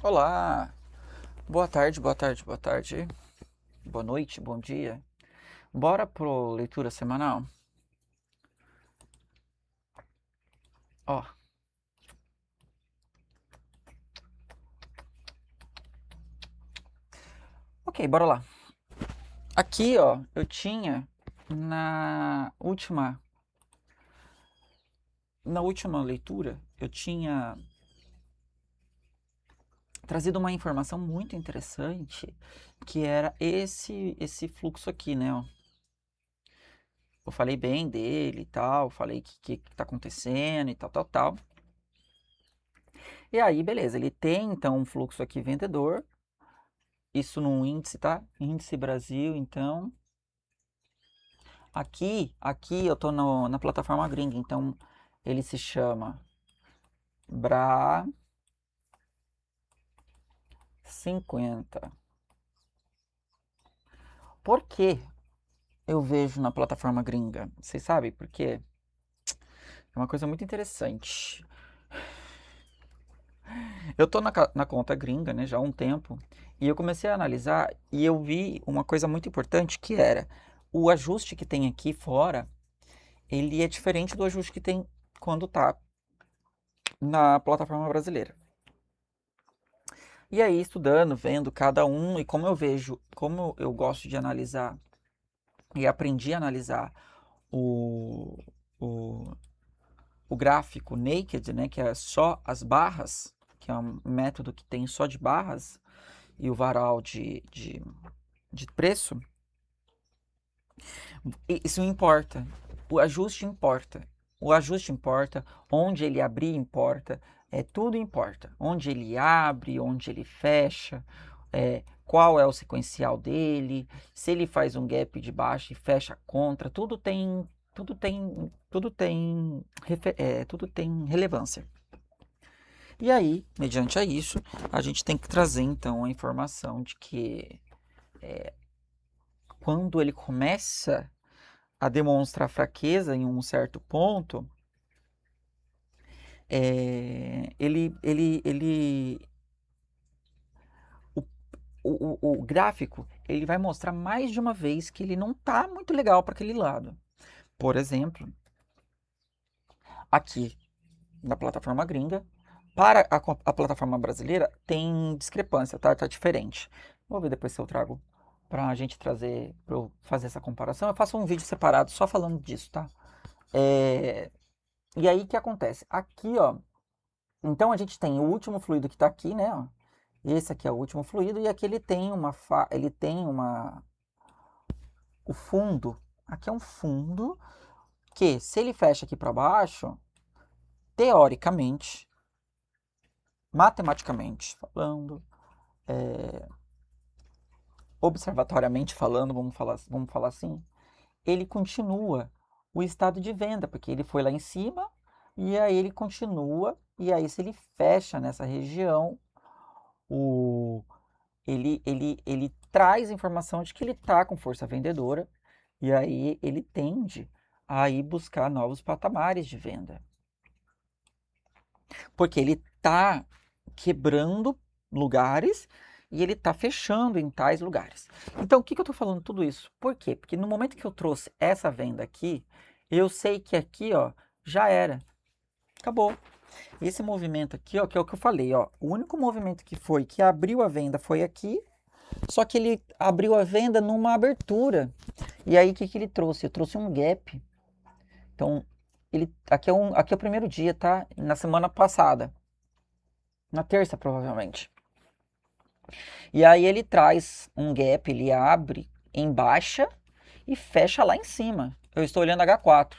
Olá, boa tarde, boa tarde, boa tarde, boa noite, bom dia. Bora pro leitura semanal? Ó, ok, bora lá. Aqui, ó, eu tinha na última leitura, eu tinha trazido uma informação muito interessante, que era esse fluxo aqui, né, ó. Eu falei bem dele e tal, falei que tá acontecendo e tal, tal, tal. E aí, beleza, ele tem então um fluxo aqui vendedor, isso num índice, tá? Índice Brasil, então. Aqui eu tô na plataforma gringa, então ele se chama Bra 50. Por que eu vejo na plataforma gringa? Vocês sabem por quê? É uma coisa muito interessante. Eu tô na conta gringa, né, já há um tempo, e eu comecei a analisar e eu vi uma coisa muito importante que era o ajuste que tem aqui fora, ele é diferente do ajuste que tem quando tá na plataforma brasileira. E aí, estudando, vendo cada um, e como eu gosto de analisar e aprendi a analisar o, o, o gráfico naked, né, que é só as barras, que é um método que tem só de barras, e o varal de preço, isso importa. O ajuste importa. O ajuste importa, onde ele abrir importa, tudo importa. Onde ele abre, onde ele fecha, qual é o sequencial dele, se ele faz um gap de baixo e fecha contra, tudo tem relevância. E aí, mediante a isso, a gente tem que trazer então a informação de que quando ele começa a demonstrar fraqueza em um certo ponto, o, o gráfico ele vai mostrar mais de uma vez que ele não está muito legal para aquele lado. Por exemplo, aqui na plataforma gringa, para a plataforma brasileira tem discrepância, tá? Tá diferente. Vou ver depois se eu trago para a gente trazer, para eu fazer essa comparação. Eu faço um vídeo separado só falando disso, tá? E aí o que acontece? Aqui, ó, então a gente tem o último fluido que está aqui, né? Ó. Esse aqui é o último fluido e aqui o fundo. Aqui é um fundo que, se ele fecha aqui para baixo, teoricamente, matematicamente falando, observatoriamente falando, vamos falar assim, ele continua o estado de venda, porque ele foi lá em cima e aí ele continua, e aí se ele fecha nessa região, o, ele traz informação de que ele está com força vendedora e aí ele tende a ir buscar novos patamares de venda. Porque ele está quebrando lugares e ele está fechando em tais lugares. Então, o que eu estou falando tudo isso? Por quê? Porque no momento que eu trouxe essa venda aqui, eu sei que aqui, ó, já era. Acabou. Esse movimento aqui, ó, que é o que eu falei, ó, o único movimento que abriu a venda foi aqui, só que ele abriu a venda numa abertura. E aí, o que ele trouxe? Eu trouxe um gap. Então, aqui é o primeiro dia, tá? Na semana passada. Na terça, provavelmente. E aí ele traz um gap, ele abre em baixa e fecha lá em cima. Eu estou olhando H4.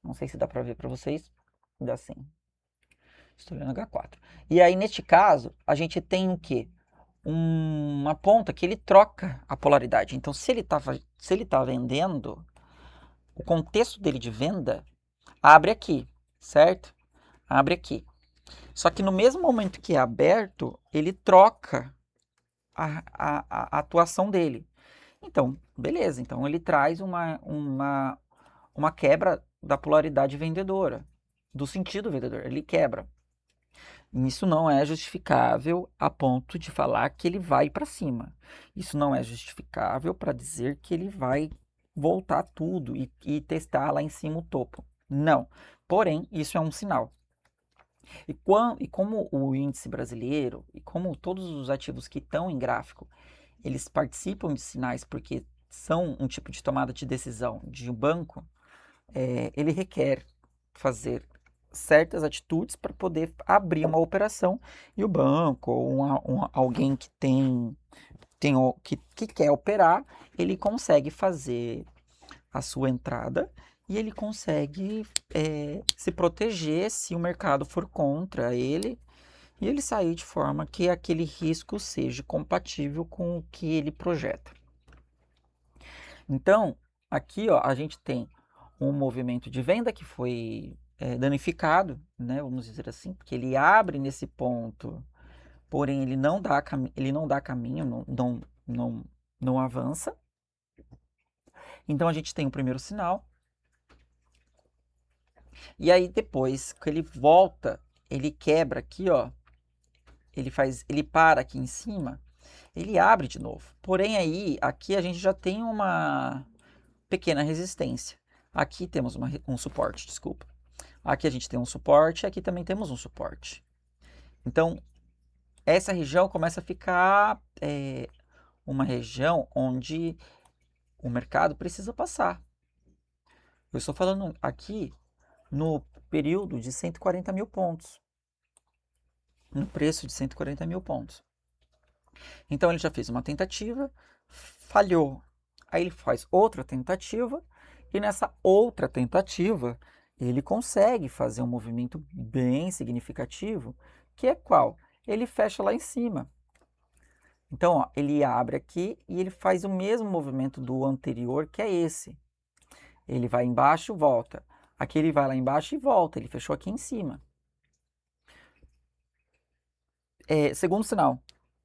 Não sei se dá para ver para vocês. Dá sim. Estou olhando H4. E aí, neste caso, a gente tem o quê? Uma ponta que ele troca a polaridade. Então, se ele tá vendendo, o contexto dele de venda abre aqui, certo? Abre aqui. Só que no mesmo momento que é aberto, ele troca a atuação dele. Então, beleza. Então, ele traz uma quebra da polaridade vendedora, do sentido vendedor. Ele quebra. Isso não é justificável a ponto de falar que ele vai para cima. Isso não é justificável para dizer que ele vai voltar tudo e testar lá em cima o topo. Não. Porém, isso é um sinal. E como o índice brasileiro, e como todos os ativos que estão em gráfico, eles participam de sinais porque são um tipo de tomada de decisão de um banco, ele requer fazer certas atitudes para poder abrir uma operação e o banco ou alguém que que quer operar, ele consegue fazer a sua entrada e ele consegue se proteger se o mercado for contra ele e ele sair de forma que aquele risco seja compatível com o que ele projeta. Então, aqui ó, a gente tem um movimento de venda que foi danificado, né, vamos dizer assim, porque ele abre nesse ponto, porém ele não dá caminho, não avança. Então a gente tem o primeiro sinal. E aí depois que ele volta, ele quebra aqui, ó, ele para aqui em cima, ele abre de novo. Porém aí, aqui a gente já tem uma pequena resistência. Aqui temos um suporte, desculpa. Aqui a gente tem um suporte, aqui também temos um suporte. Então, essa região começa a ficar uma região onde o mercado precisa passar. Eu estou falando aqui no período de 140 mil pontos. No preço de 140 mil pontos. Então, ele já fez uma tentativa, falhou. Aí ele faz outra tentativa e nessa outra tentativa ele consegue fazer um movimento bem significativo, que é qual? Ele fecha lá em cima. Então, ó, ele abre aqui e ele faz o mesmo movimento do anterior, que é esse. Ele vai embaixo, volta. Aqui ele vai lá embaixo e volta. Ele fechou aqui em cima. Segundo sinal.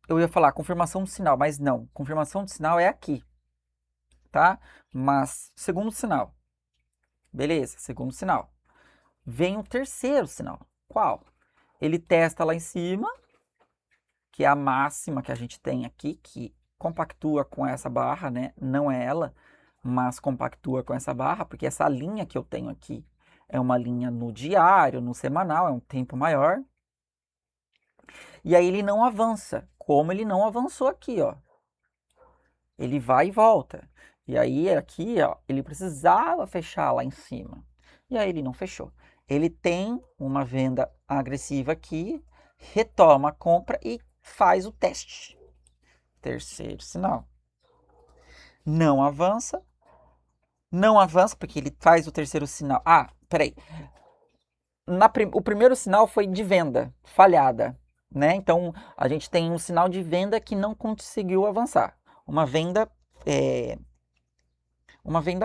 Eu ia falar confirmação do sinal, mas não. Confirmação do sinal é aqui, tá? Mas segundo sinal. Beleza, segundo sinal. Vem o terceiro sinal. Qual? Ele testa lá em cima, que é a máxima que a gente tem aqui, que compactua com essa barra, né? Não é ela, mas compactua com essa barra, porque essa linha que eu tenho aqui é uma linha no diário, no semanal, é um tempo maior. E aí ele não avança, como ele não avançou aqui, ó. Ele vai e volta. E aí aqui, ó, ele precisava fechar lá em cima. E aí ele não fechou. Ele tem uma venda agressiva aqui, retoma a compra e faz o teste. Terceiro sinal. Não avança. Não avança porque ele faz o terceiro sinal. Ah, peraí. O primeiro sinal foi de venda falhada, né? Então a gente tem um sinal de venda que não conseguiu avançar. Uma venda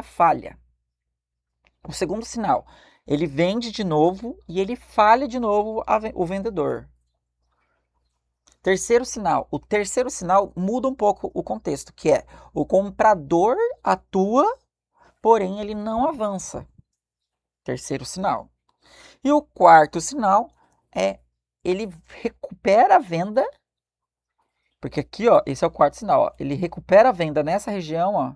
falha. O segundo sinal, ele vende de novo e ele falha de novo o vendedor. Terceiro sinal, o terceiro sinal muda um pouco o contexto, que é o comprador atua, porém ele não avança. Terceiro sinal. E o quarto sinal é ele recupera a venda, porque aqui, ó, esse é o quarto sinal, ó, ele recupera a venda nessa região, ó,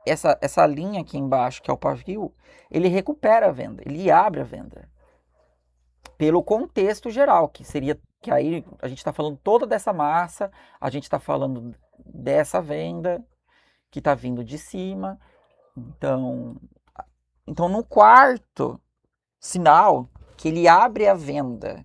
essa linha aqui embaixo, que é o pavio, ele recupera a venda, ele abre a venda. Pelo contexto geral, que seria que aí a gente está falando toda dessa massa, a gente está falando dessa venda que está vindo de cima. Então, no quarto sinal, que ele abre a venda,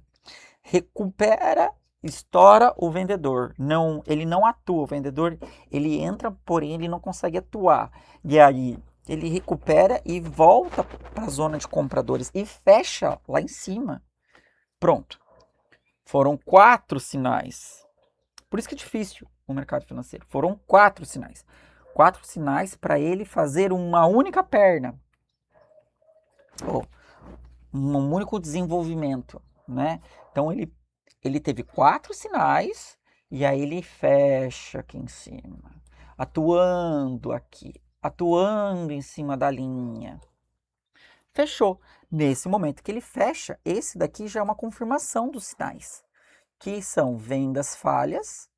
recupera, estoura o vendedor. Não, ele não atua, o vendedor, ele entra, porém ele não consegue atuar. E aí ele recupera e volta para a zona de compradores e fecha lá em cima. Pronto. Foram 4 sinais. Por isso que é difícil o mercado financeiro. Foram 4 sinais. 4 sinais para ele fazer uma única perna. Ou um único desenvolvimento, né? Então ele teve 4 sinais e aí ele fecha aqui em cima, atuando aqui, atuando em cima da linha. fechou. Nesse momento que ele fecha, esse daqui já é uma confirmação dos sinais, que são vendas falhas,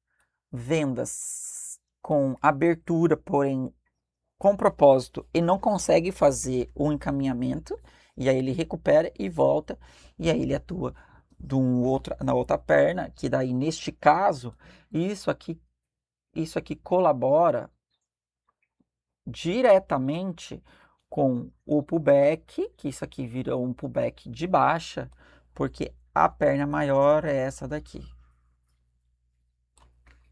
vendas com abertura, porém com propósito, e não consegue fazer o encaminhamento, e aí ele recupera e volta, e aí ele atua na outra perna, que daí neste caso, isso aqui colabora diretamente com o pullback, que isso aqui vira um pullback de baixa, porque a perna maior é essa daqui.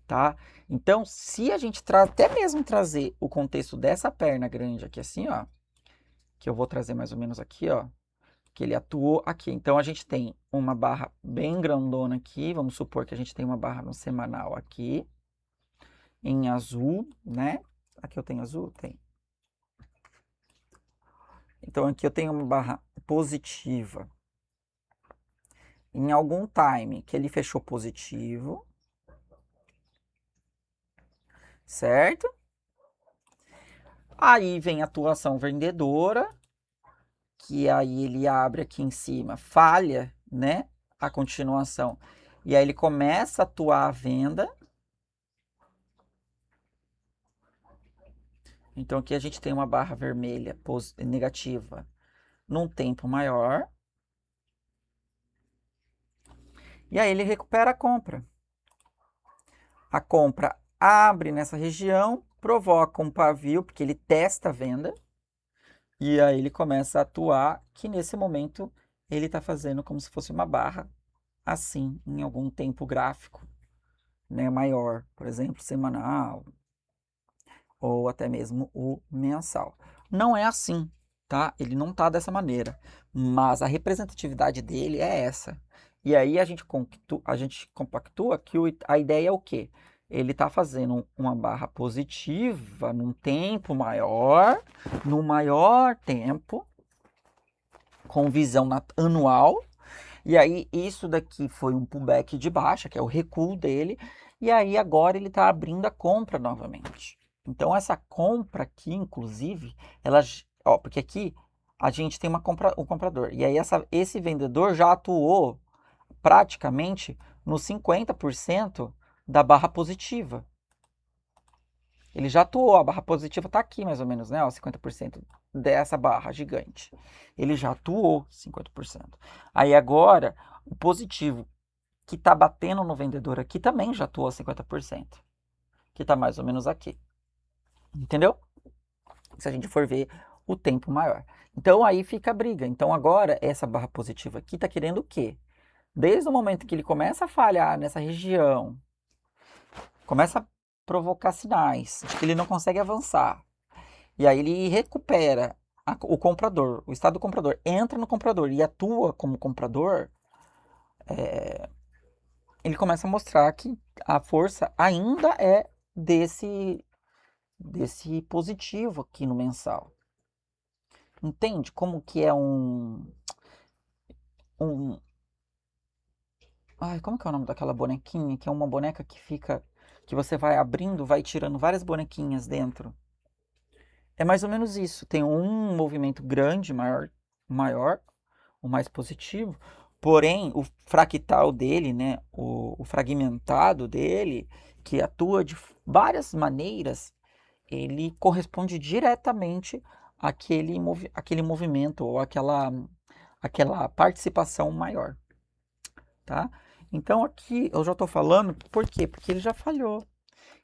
Tá? Então, se a gente até mesmo trazer o contexto dessa perna grande aqui assim, ó, que eu vou trazer mais ou menos aqui, ó, que ele atuou aqui. Então, a gente tem uma barra bem grandona aqui, vamos supor que a gente tem uma barra no semanal aqui, em azul, né? Aqui eu tenho azul? Tem. Então, aqui eu tenho uma barra positiva em algum time que ele fechou positivo, certo? Aí vem a atuação vendedora, que aí ele abre aqui em cima, falha, né? A continuação. E aí ele começa a atuar a venda. Então aqui a gente tem uma barra vermelha negativa num tempo maior. E aí ele recupera a compra. A compra abre nessa região, provoca um pavio, porque ele testa a venda. E aí ele começa a atuar, que nesse momento ele está fazendo como se fosse uma barra, assim, em algum tempo gráfico, né, maior, por exemplo, semanal, ou até mesmo o mensal. Não é assim, tá? Ele não tá dessa maneira, mas a representatividade dele é essa. E aí a gente compactua que a ideia é o quê? Ele está fazendo uma barra positiva num tempo maior, no maior tempo, com visão anual. E aí isso daqui foi um pullback de baixa, que é o recuo dele. E aí agora ele está abrindo a compra novamente. Então essa compra aqui, inclusive, ela, ó, porque aqui a gente tem um comprador. E aí esse vendedor já atuou praticamente nos 50% da barra positiva. Ele já atuou, a barra positiva está aqui mais ou menos, né? Ó, 50% dessa barra gigante. Ele já atuou 50%. Aí agora, o positivo que está batendo no vendedor aqui também já atuou 50%. Que está mais ou menos aqui. Entendeu? Se a gente for ver o tempo maior. Então aí fica a briga. Então agora, essa barra positiva aqui está querendo o quê? Desde o momento que ele começa a falhar nessa região, começa a provocar sinais de que ele não consegue avançar. E aí ele recupera o comprador, o estado do comprador, entra no comprador e atua como comprador, ele começa a mostrar que a força ainda é desse positivo aqui no mensal. Entende como que é ai, como que é o nome daquela bonequinha? Que é uma boneca que fica, que você vai abrindo, vai tirando várias bonequinhas dentro. É mais ou menos isso. Tem um movimento grande, maior, o mais positivo. Porém, o fractal dele, né, o fragmentado dele, que atua de várias maneiras, ele corresponde diretamente àquele movimento ou aquela participação maior, tá? Então aqui eu já estou falando, por quê? Porque ele já falhou.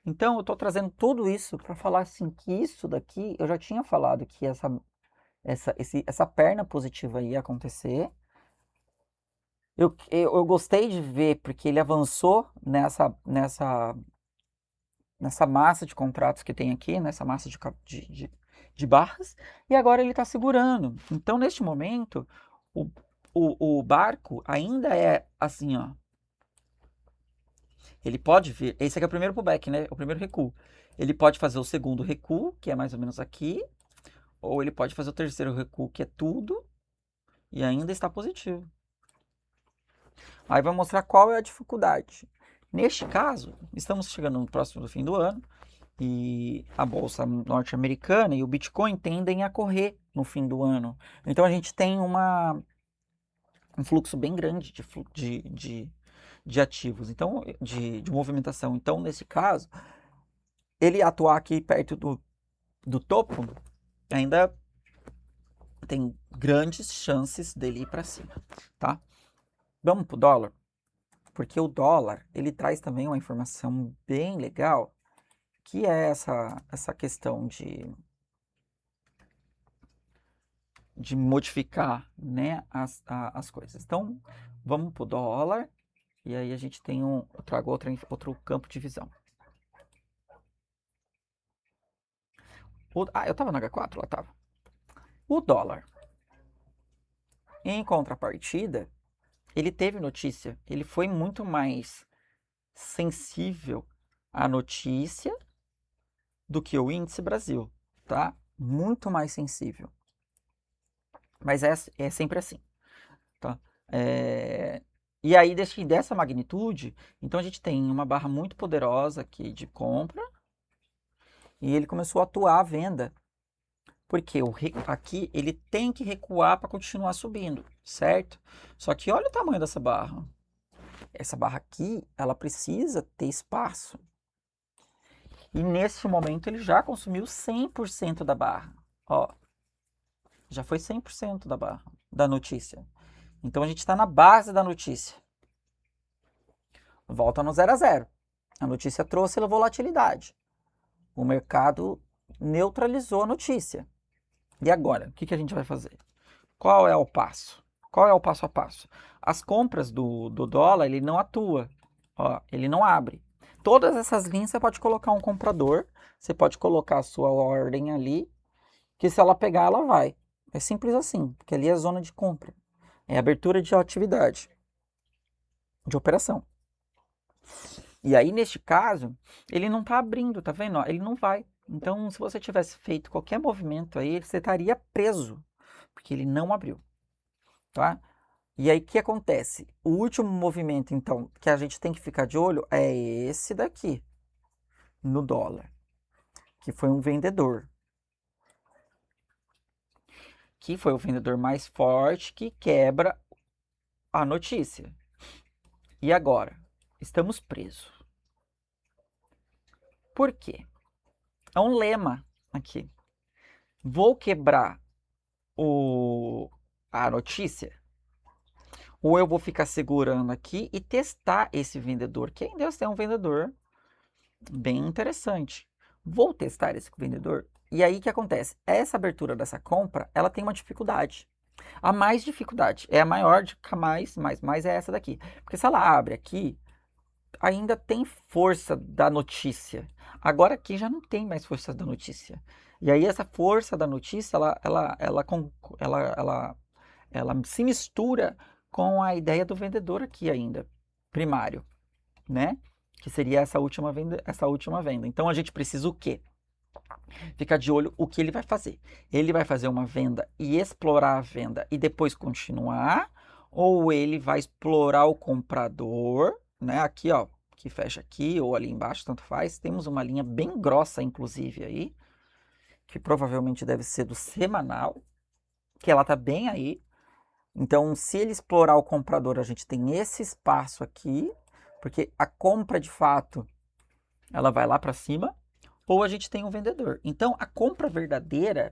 Então eu estou trazendo tudo isso para falar assim que isso daqui, eu já tinha falado que essa perna positiva ia acontecer. Eu gostei de ver porque ele avançou nessa massa de contratos que tem aqui, nessa massa de barras, e agora ele está segurando. Então, neste momento, o barco ainda é assim, ó. Ele pode vir. Esse aqui é o primeiro pullback, né? O primeiro recuo. Ele pode fazer o segundo recuo, que é mais ou menos aqui, ou ele pode fazer o terceiro recuo, que é tudo, e ainda está positivo. Aí vai mostrar qual é a dificuldade. Neste caso, estamos chegando no próximo do fim do ano, e a bolsa norte-americana e o Bitcoin tendem a correr no fim do ano. Então a gente tem um fluxo bem grande de ativos, então de movimentação. Então, nesse caso, ele atuar aqui perto do topo ainda tem grandes chances dele ir para cima, tá? Vamos para o dólar, porque o dólar ele traz também uma informação bem legal, que é essa questão de modificar, né, as coisas. Então, vamos para o dólar, e aí a gente tem eu trago outro campo de visão. Eu estava no H4? Lá estava. O dólar, em contrapartida, ele teve notícia, ele foi muito mais sensível à notícia do que o índice Brasil, tá? Muito mais sensível. Mas é sempre assim, tá? E aí, dessa magnitude, então a gente tem uma barra muito poderosa aqui de compra e ele começou a atuar à venda. Porque aqui ele tem que recuar para continuar subindo, certo? Só que olha o tamanho dessa barra. Essa barra aqui, ela precisa ter espaço. E nesse momento ele já consumiu 100% da barra. Ó, já foi 100% da barra, da notícia. Então a gente está na base da notícia. Volta no 0 a 0. A notícia trouxe a volatilidade. O mercado neutralizou a notícia. E agora, o que a gente vai fazer? Qual é o passo? Qual é o passo a passo? As compras do dólar, ele não atua. Ó, ele não abre. Todas essas linhas você pode colocar um comprador, você pode colocar a sua ordem ali, que se ela pegar, ela vai. É simples assim, porque ali é zona de compra. É abertura de atividade, de operação. E aí, neste caso, ele não está abrindo, tá vendo? Ele não vai. Então, se você tivesse feito qualquer movimento aí, você estaria preso, porque ele não abriu, tá? E aí, o que acontece? O último movimento, então, que a gente tem que ficar de olho é esse daqui, no dólar, que foi um vendedor. Que foi o vendedor mais forte que quebra a notícia. E agora? Estamos presos. Por quê? É um lema aqui. Vou quebrar a notícia, ou eu vou ficar segurando aqui e testar esse vendedor, que ainda é um vendedor bem interessante. Vou testar esse vendedor. E aí o que acontece? Essa abertura dessa compra, ela tem uma dificuldade. A mais dificuldade, é a maior de mais é essa daqui. Porque se ela abre aqui, ainda tem força da notícia. Agora aqui já não tem mais força da notícia. E aí essa força da notícia, ela se mistura com a ideia do vendedor aqui ainda, primário, né? Que seria essa última venda. Então a gente precisa o quê? Ficar de olho o que ele vai fazer. Ele vai fazer uma venda e explorar a venda e depois continuar, ou ele vai explorar o comprador, né? Aqui, ó, que fecha aqui ou ali embaixo, tanto faz. Temos uma linha bem grossa, inclusive, aí, que provavelmente deve ser do semanal, que ela tá bem aí. Então, se ele explorar o comprador, a gente tem esse espaço aqui, porque a compra de fato ela vai lá para cima, ou a gente tem um vendedor. Então, a compra verdadeira,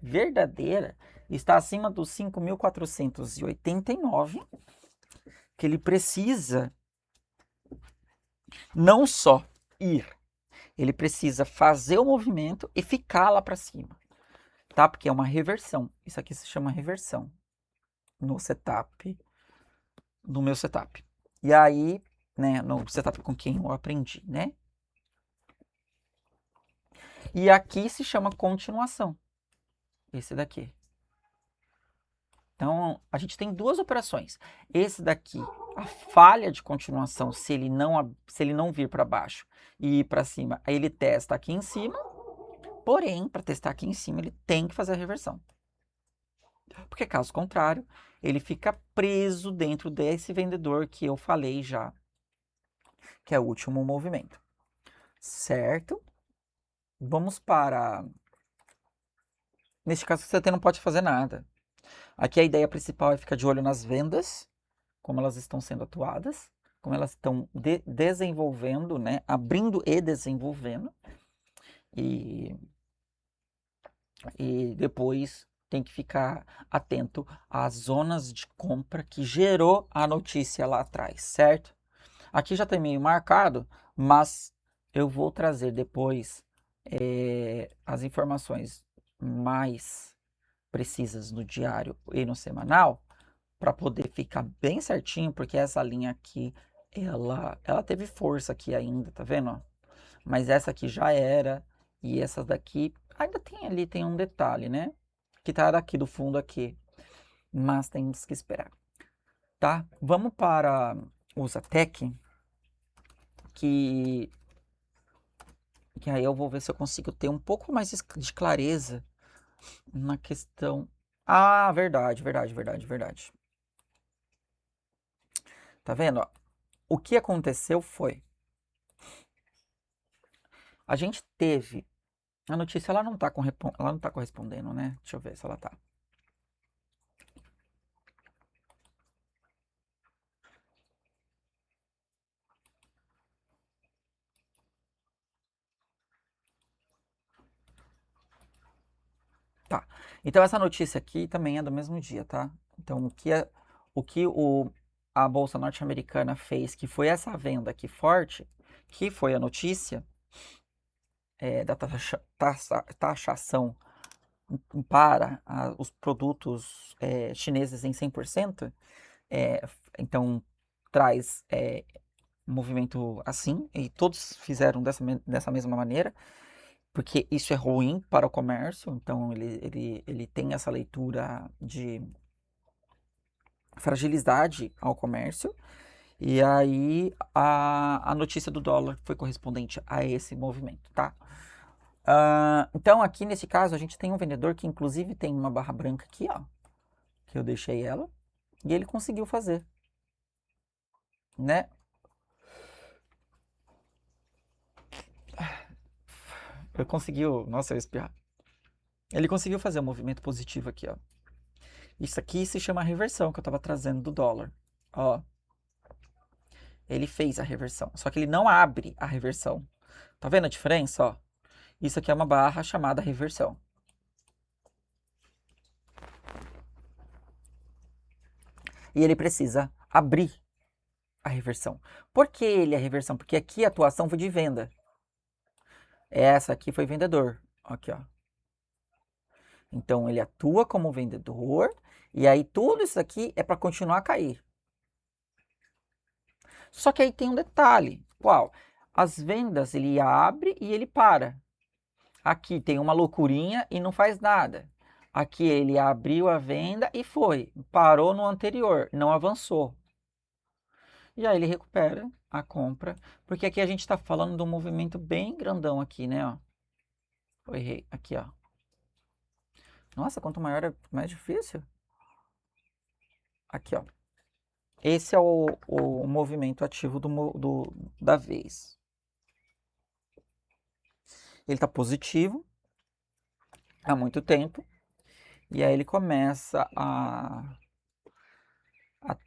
está acima dos 5.489, que ele precisa não só ir, ele precisa fazer o movimento e ficar lá para cima, tá? Porque é uma reversão. Isso aqui se chama reversão no setup, no meu setup. E aí, né, no setup com quem eu aprendi, né? E aqui se chama continuação. Esse daqui. Então, a gente tem duas operações. Esse daqui, a falha de continuação, se ele não vir para baixo e ir para cima, aí ele testa aqui em cima. Porém, para testar aqui em cima, ele tem que fazer a reversão. Porque, caso contrário, ele fica preso dentro desse vendedor que eu falei já, que é o último movimento. Certo? vamos para... Neste caso, você não pode fazer nada. Aqui a ideia principal é ficar de olho nas vendas, como elas estão sendo atuadas, como elas estão desenvolvendo, né? Abrindo e desenvolvendo. E depois tem que ficar atento às zonas de compra que gerou a notícia lá atrás, certo? Aqui já tem meio marcado, mas eu vou trazer depois as informações mais precisas no diário e no semanal, para poder ficar bem certinho, porque essa linha aqui, ela teve força aqui ainda, tá vendo? Ó? Mas essa aqui já era, e essas daqui, ainda tem ali, tem um detalhe, né? Que tá daqui do fundo aqui, mas temos que esperar, tá? Vamos para o Zatec, que aí eu vou ver se eu consigo ter um pouco mais de clareza na questão... Ah, verdade, verdade, verdade, verdade. Tá vendo? Ó? O que aconteceu foi... A gente teve... A notícia, ela não tá correspondendo, né? Deixa eu ver se ela tá. Tá. Então, essa notícia aqui também é do mesmo dia, tá? Então, a Bolsa Norte-Americana fez, que foi essa venda aqui forte, que foi a notícia da taxação para os produtos chineses em 100%, então traz um movimento assim, e todos fizeram dessa mesma maneira, porque isso é ruim para o comércio, então ele tem essa leitura de fragilidade ao comércio, e aí a notícia do dólar foi correspondente a esse movimento, tá? Então aqui nesse caso a gente tem um vendedor que inclusive tem uma barra branca aqui, ó, que eu deixei ela, e ele conseguiu fazer, né? Nossa, eu ia espirrar. Ele conseguiu fazer um movimento positivo aqui, ó. Isso aqui se chama reversão que eu estava trazendo do dólar. Ó, ele fez a reversão, só que ele não abre a reversão. Tá vendo a diferença, ó? Isso aqui é uma barra chamada reversão. E ele precisa abrir a reversão. Por que ele é reversão? Porque aqui a atuação foi de venda. Essa aqui foi vendedor. Aqui, ó. Então ele atua como vendedor e aí tudo isso aqui é para continuar a cair. Só que aí tem um detalhe. Qual? As vendas ele abre e ele para. Aqui tem uma loucurinha e não faz nada. Aqui ele abriu a venda e foi. Parou no anterior, não avançou. E aí ele recupera a compra. Porque aqui a gente está falando de um movimento bem grandão aqui, né? Ó. Eu errei. Aqui, ó. Nossa, quanto maior é mais difícil. Aqui, ó. Esse é o movimento ativo da vez. Ele está positivo há muito tempo. E aí ele começa a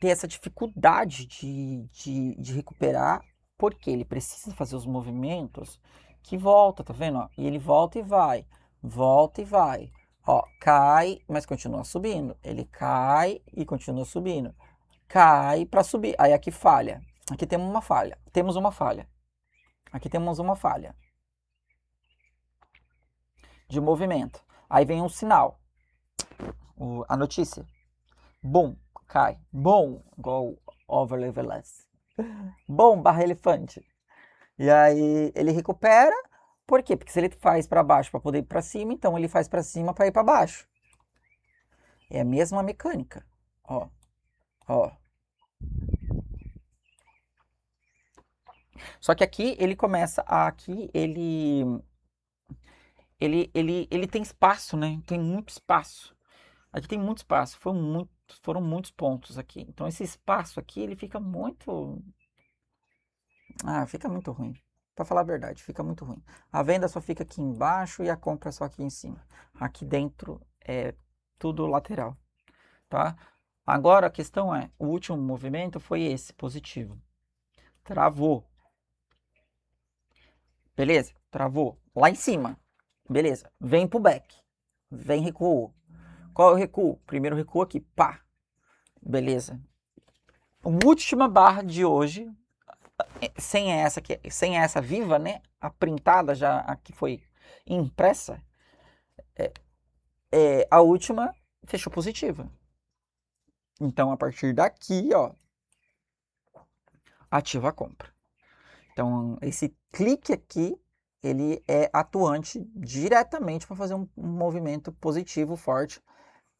ter essa dificuldade de recuperar, porque ele precisa fazer os movimentos que volta, tá vendo? Ó? E ele volta e vai, volta e vai. Ó, cai, mas continua subindo. Ele cai e continua subindo. Cai para subir. Aí aqui falha. Aqui temos uma falha. Temos uma falha. Aqui temos uma falha de movimento. Aí vem um sinal. A notícia. Bum, cai. Bum, go over leveless. Bom, barra elefante. E aí ele recupera. Por quê? Porque se ele faz para baixo para poder ir para cima, então ele faz para cima para ir para baixo. É a mesma mecânica. Ó, ó. Só que aqui ele começa aqui ele tem espaço, né? Tem muito espaço. Aqui tem muito espaço. Foram muitos pontos aqui. Então esse espaço aqui ele fica muito fica muito ruim. Para falar a verdade, fica muito ruim. A venda só fica aqui embaixo e a compra só aqui em cima. Aqui dentro é tudo lateral, tá? Agora a questão é, o último movimento foi esse, positivo. Travou. Beleza? Travou. Lá em cima. Beleza. Vem pro back. Vem, recuou. Qual é o recuo? Primeiro recuo aqui. Pá. Beleza. A última barra de hoje, sem essa viva, né? A printada já, a que foi impressa, a última fechou positiva. Então, a partir daqui, ó, ativa a compra. Então, esse clique aqui, ele é atuante diretamente para fazer um movimento positivo forte.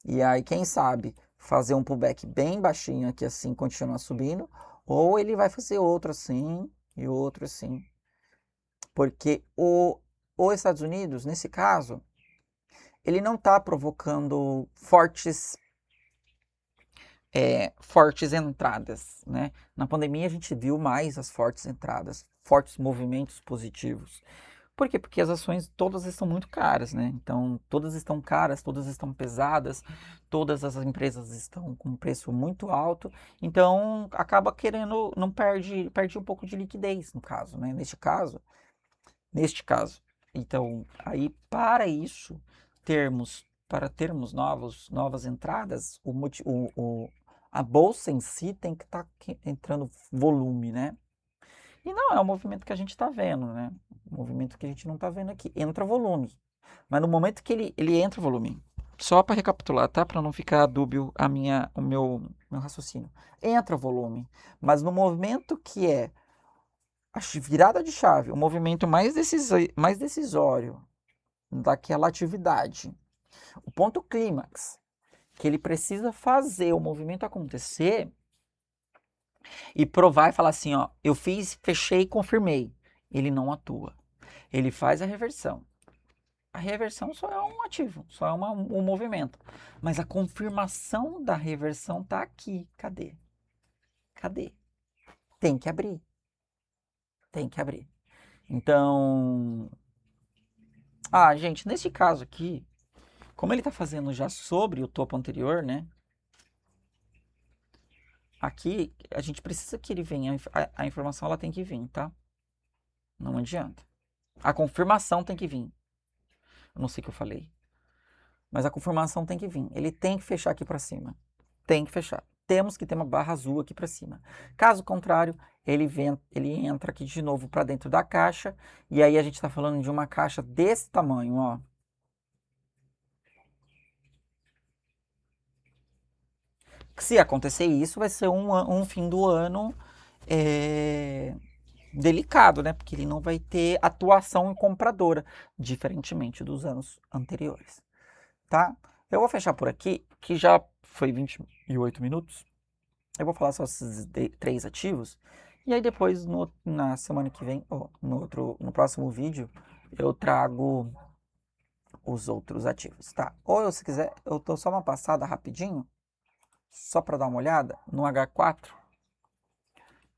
E aí, quem sabe, fazer um pullback bem baixinho aqui assim, continuar subindo, ou ele vai fazer outro assim e outro assim. Porque os Estados Unidos, nesse caso, ele não está provocando fortes entradas, né? Na pandemia a gente viu mais as fortes entradas, fortes movimentos positivos. Por quê? Porque as ações todas estão muito caras, né? Então, todas estão caras, todas estão pesadas, todas as empresas estão com um preço muito alto, então acaba querendo, não perde um pouco de liquidez, no caso, né? Neste caso. Então, aí para termos novas entradas, a bolsa em si tem que estar entrando volume, né? E não é o movimento que a gente está vendo, né? O movimento que a gente não está vendo aqui. Entra volume. Mas no momento que ele entra volume, só para recapitular, tá? Para não ficar dúbio o meu raciocínio. Entra volume. Mas no movimento que é a virada de chave, o movimento mais decisório daquela atividade, o ponto clímax, que ele precisa fazer o movimento acontecer e provar e falar assim, ó, eu fiz, fechei e confirmei. Ele não atua. Ele faz a reversão. A reversão só é um ativo, só é um movimento. Mas a confirmação da reversão tá aqui. Cadê? Cadê? Tem que abrir. Tem que abrir. Então, gente, nesse caso aqui, como ele está fazendo já sobre o topo anterior, né? Aqui, a gente precisa que ele venha, a informação ela tem que vir, tá? Não adianta. A confirmação tem que vir. Eu não sei o que eu falei. Mas a confirmação tem que vir. Ele tem que fechar aqui para cima. Tem que fechar. Temos que ter uma barra azul aqui para cima. Caso contrário, ele entra aqui de novo para dentro da caixa. E aí a gente está falando de uma caixa desse tamanho, ó. Se acontecer isso, vai ser um fim do ano delicado, né? Porque ele não vai ter atuação compradora, diferentemente dos anos anteriores, tá? Eu vou fechar por aqui, que já foi 28 minutos. Eu vou falar só esses 3 ativos. E aí depois, na semana que vem, ou no próximo vídeo, eu trago os outros ativos, tá? Ou se quiser, eu dou só uma passada rapidinho, só para dar uma olhada, no H4,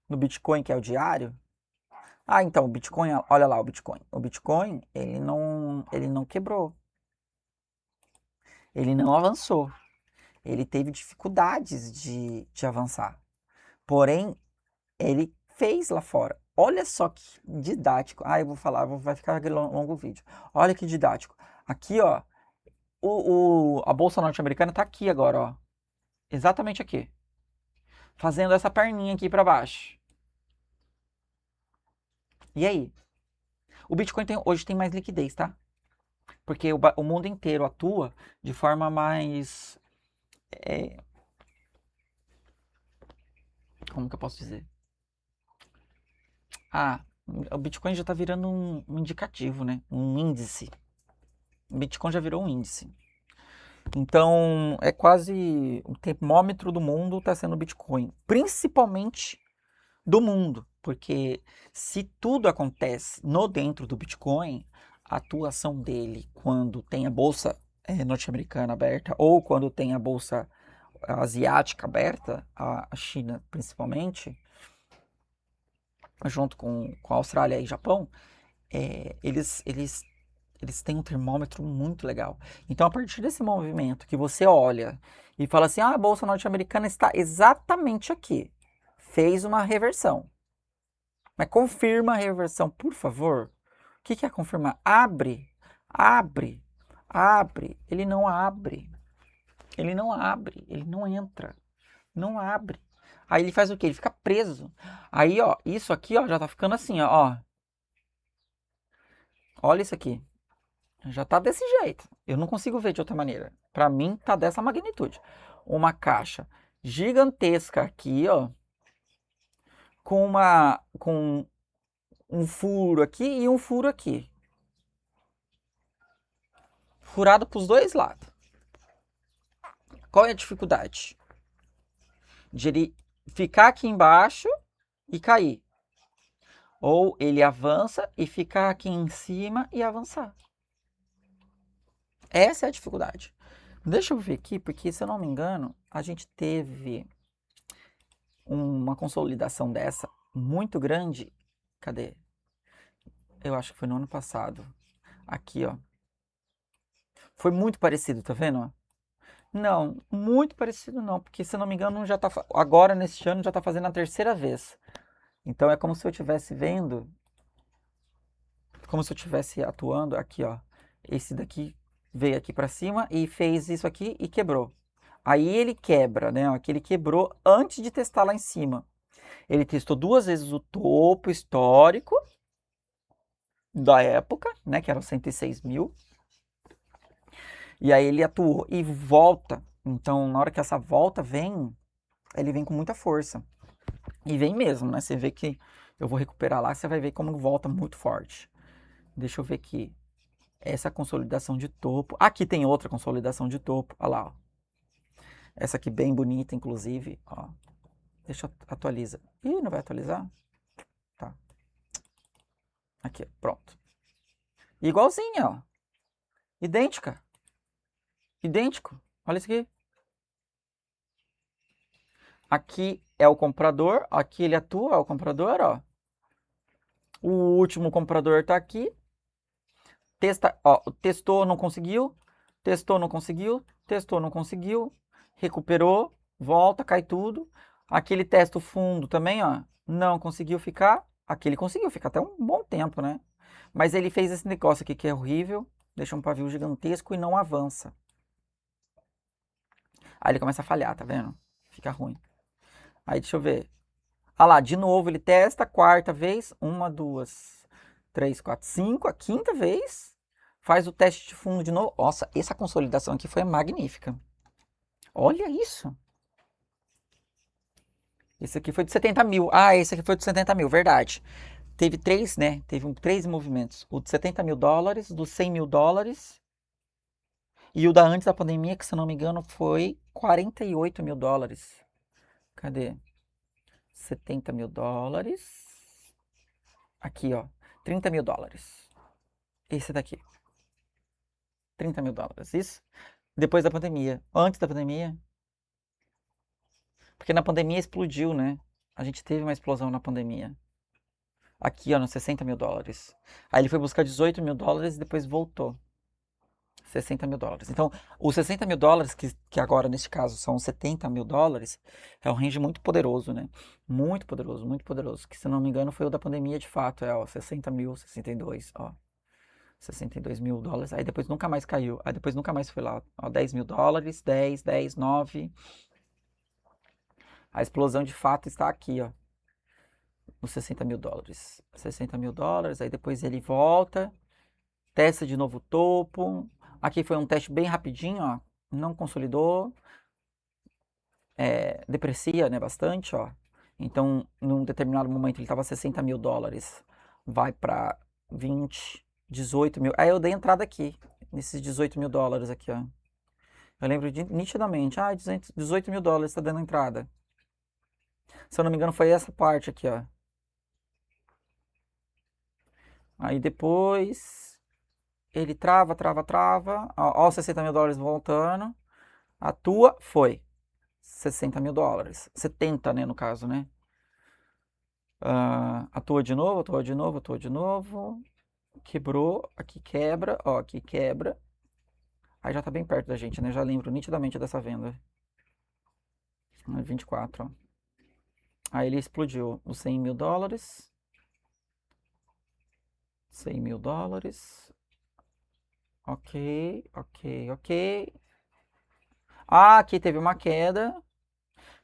no Bitcoin, que é o diário. Então, o Bitcoin, olha lá o Bitcoin. O Bitcoin, ele não quebrou. Ele não avançou. Ele teve dificuldades de avançar. Porém, ele fez lá fora. Olha só que didático. Eu vou falar, vai ficar longo o vídeo. Olha que didático. Aqui, ó, a bolsa norte-americana tá aqui agora, ó. Exatamente aqui. Fazendo essa perninha aqui para baixo. E aí? O Bitcoin hoje tem mais liquidez, tá? Porque o mundo inteiro atua de forma mais... como que eu posso dizer? O Bitcoin já está virando um indicativo, né? Um índice. O Bitcoin já virou um índice. Então, é quase o termômetro do mundo está sendo o Bitcoin. Principalmente do mundo. Porque se tudo acontece dentro do Bitcoin, a atuação dele quando tem a bolsa norte-americana aberta ou quando tem a bolsa asiática aberta, a China principalmente, junto com a Austrália e Japão, eles têm um termômetro muito legal. Então, a partir desse movimento que você olha e fala assim, a Bolsa Norte-Americana está exatamente aqui, fez uma reversão. Mas confirma a reversão, por favor. O que é confirmar? Abre, abre, abre. Ele não abre. Ele não abre, ele não entra. Não abre. Aí ele faz o quê? Ele fica preso. Aí, ó, isso aqui, ó, já tá ficando assim, ó. Olha isso aqui. Já tá desse jeito. Eu não consigo ver de outra maneira. Para mim, tá dessa magnitude. Uma caixa gigantesca aqui, ó. Com um furo aqui e um furo aqui. Furado pros dois lados. Qual é a dificuldade? De ele ficar aqui embaixo e cair. Ou ele avança e ficar aqui em cima e avançar. Essa é a dificuldade. Deixa eu ver aqui, porque se eu não me engano, a gente teve uma consolidação dessa muito grande. Cadê? Eu acho que foi no ano passado. Aqui, ó. Foi muito parecido, tá vendo? Não, muito parecido não, porque se eu não me engano, já tá agora neste ano já tá fazendo a terceira vez. Então é como se eu estivesse vendo, como se eu estivesse atuando aqui, ó. Esse daqui veio aqui para cima e fez isso aqui e quebrou. Aí ele quebra, né? Aqui ele quebrou antes de testar lá em cima. Ele testou duas vezes o topo histórico da época, né? Que eram 106 mil. E aí ele atuou e volta. Então, na hora que essa volta vem, ele vem com muita força. E vem mesmo, né? Você vê que eu vou recuperar lá, você vai ver como volta muito forte. Deixa eu ver aqui. Essa consolidação de topo. Aqui tem outra consolidação de topo. Olha lá, ó. Essa aqui bem bonita, inclusive. Ó. Deixa eu atualizar. Ih, não vai atualizar? Tá. Aqui, pronto. Igualzinha, ó. Idêntica. Idêntico. Olha isso aqui. Aqui é o comprador. Aqui ele atua, é o comprador, ó. O último comprador tá aqui. Testou, não conseguiu. Testou, não conseguiu. Testou, não conseguiu. Recuperou. Volta, cai tudo. Aqui ele testa o fundo também, ó. Não conseguiu ficar. Aqui ele conseguiu ficar até um bom tempo, né? Mas ele fez esse negócio aqui que é horrível. Deixa um pavio gigantesco e não avança. Aí ele começa a falhar, tá vendo? Fica ruim. Aí deixa eu ver. Ah lá, de novo ele testa, quarta vez, uma, duas, três, quatro, cinco, a quinta vez, faz o teste de fundo de novo. Nossa, essa consolidação aqui foi magnífica. Olha isso. Esse aqui foi de 70 mil. Ah, esse aqui foi de 70 mil, verdade. Teve três, né? Teve três movimentos. O de 70 mil dólares, dos 100 mil dólares. E o da antes da pandemia, que se não me engano, foi 48 mil dólares. Cadê? 70 mil dólares. Aqui, ó. 30 mil dólares. Esse daqui. 30 mil dólares. Isso depois da pandemia. Antes da pandemia. Porque na pandemia explodiu, né? A gente teve uma explosão na pandemia. Aqui, ó, nos 60 mil dólares. Aí ele foi buscar 18 mil dólares e depois voltou. 60 mil dólares. Então, os 60 mil dólares, que agora neste caso são 70 mil dólares, é um range muito poderoso, né? Muito poderoso, muito poderoso. Que se não me engano foi o da pandemia de fato. É, ó, 60 mil, 62, ó. 62 mil dólares. Aí depois nunca mais caiu. Aí depois nunca mais foi lá. Ó, 10 mil dólares, 10, 10, 9. A explosão de fato está aqui, ó. Nos 60 mil dólares. 60 mil dólares. Aí depois ele volta. Testa de novo o topo. Aqui foi um teste bem rapidinho, ó. Não consolidou. Deprecia, né, bastante, ó. Então, num determinado momento ele estava 60 mil dólares. Vai para 20, 18 mil. Aí eu dei entrada aqui. Nesses 18 mil dólares aqui, ó. Eu lembro nitidamente. Ah, 18 mil dólares está dando entrada. Se eu não me engano, foi essa parte aqui, ó. Aí depois ele trava, trava, trava. Ó, os 60 mil dólares voltando. Atua, foi. 60 mil dólares. 70, né, no caso, né? Atua de novo, atua de novo, atua de novo. Quebrou, aqui quebra, ó, aqui quebra. Aí já tá bem perto da gente, né? Já lembro nitidamente dessa venda. 24, ó. Aí ele explodiu os 100 mil dólares. 100 mil dólares. Ok, ok, ok. Ah, aqui teve uma queda,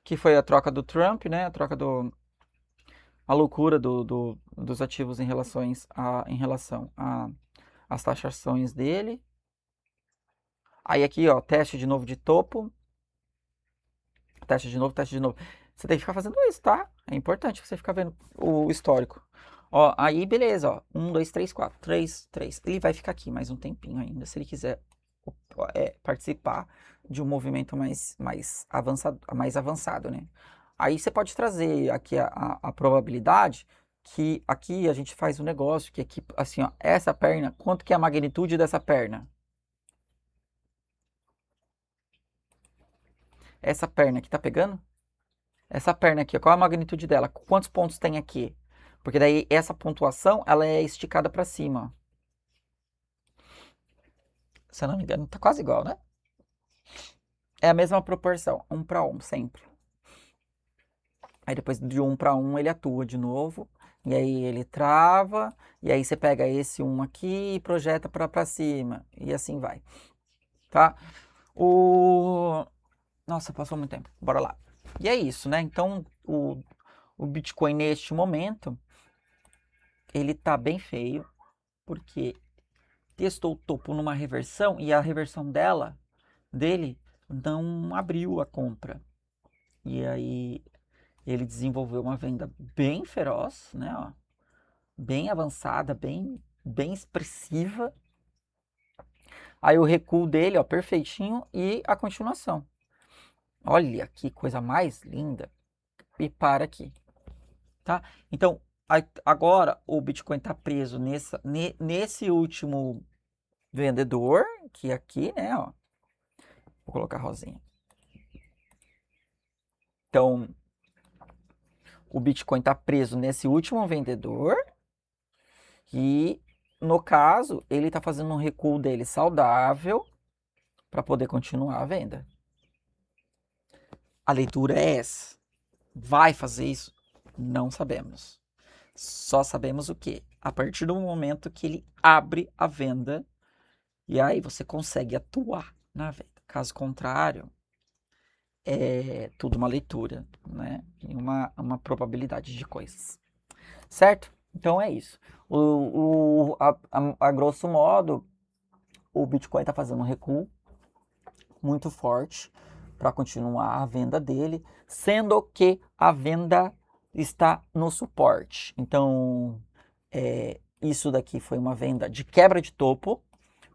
que foi a troca do Trump, né? A troca do... A loucura dos ativos em relação às taxações dele. Aí aqui, ó, teste de novo de topo. Teste de novo, teste de novo. Você tem que ficar fazendo isso, tá? É importante você ficar vendo o histórico. Ó, aí beleza, ó. 1, 2, 3, 4. 3, 3. Ele vai ficar aqui mais um tempinho ainda, se ele quiser participar de um movimento mais avançado, né? Aí você pode trazer aqui a probabilidade que aqui a gente faz um negócio que aqui, assim, ó, essa perna, quanto que é a magnitude dessa perna? Essa perna aqui, tá pegando? Essa perna aqui, qual é a magnitude dela? Quantos pontos tem aqui? Porque daí essa pontuação, ela é esticada para cima. Se eu não me engano, tá quase igual, né? É a mesma proporção, 1 para 1 sempre. Aí depois de 1 para 1 ele atua de novo, e aí ele trava, e aí você pega esse 1 aqui e projeta para cima, e assim vai, tá? Nossa, passou muito tempo, bora lá. E é isso, né? Então, o Bitcoin neste momento, ele tá bem feio, porque testou o topo numa reversão, e a reversão dele, não abriu a compra. E aí ele desenvolveu uma venda bem feroz, né? Ó, bem avançada, bem expressiva. Aí o recuo dele, ó, perfeitinho, e a continuação. Olha que coisa mais linda. E para aqui, tá? Então, agora o Bitcoin está preso nesse último vendedor, que aqui, né, ó. Vou colocar rosinha. Então, o Bitcoin está preso nesse último vendedor e, no caso, ele está fazendo um recuo dele saudável para poder continuar a venda. A leitura é essa. Vai fazer isso? Não sabemos. Só sabemos o quê? A partir do momento que ele abre a venda e aí você consegue atuar na venda. Caso contrário, é tudo uma leitura, né? E uma probabilidade de coisas. Certo? Então é isso. A grosso modo, o Bitcoin está fazendo um recuo muito forte para continuar a venda dele, sendo que a venda está no suporte. Então, isso daqui foi uma venda de quebra de topo,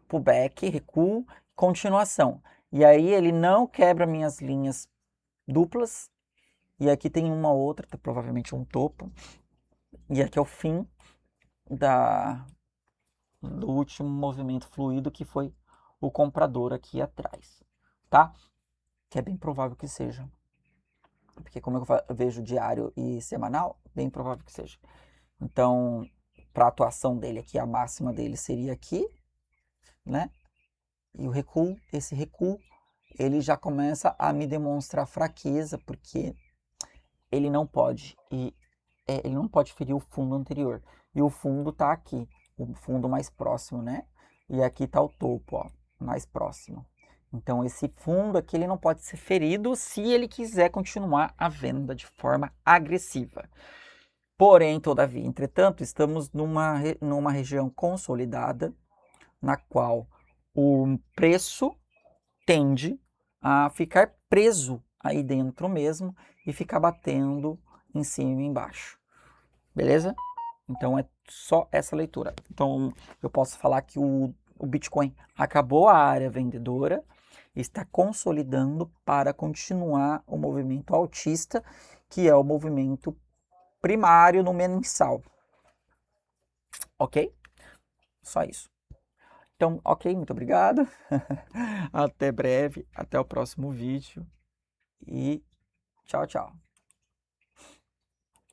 pullback, recuo, continuação. E aí ele não quebra minhas linhas duplas. E aqui tem uma outra, tá, provavelmente um topo. E aqui é o fim do último movimento fluido, que foi o comprador aqui atrás, tá? Que é bem provável que seja. Porque como eu vejo diário e semanal, bem provável que seja. Então, para a atuação dele aqui, a máxima dele seria aqui, né? E o recuo, esse recuo, ele já começa a me demonstrar fraqueza, porque ele não pode ele não pode ferir o fundo anterior. E o fundo tá aqui, o fundo mais próximo, né? E aqui tá o topo, ó, mais próximo. Então esse fundo aqui ele não pode ser ferido se ele quiser continuar a venda de forma agressiva. Porém, todavia, entretanto, estamos numa região consolidada, na qual o preço tende a ficar preso aí dentro mesmo e ficar batendo em cima e embaixo. Beleza? Então é só essa leitura. Então eu posso falar que o Bitcoin acabou a área vendedora, está consolidando para continuar o movimento altista, que é o movimento primário no mensal. Ok? Só isso. Então, ok, muito obrigado. Até breve, até o próximo vídeo e tchau, tchau.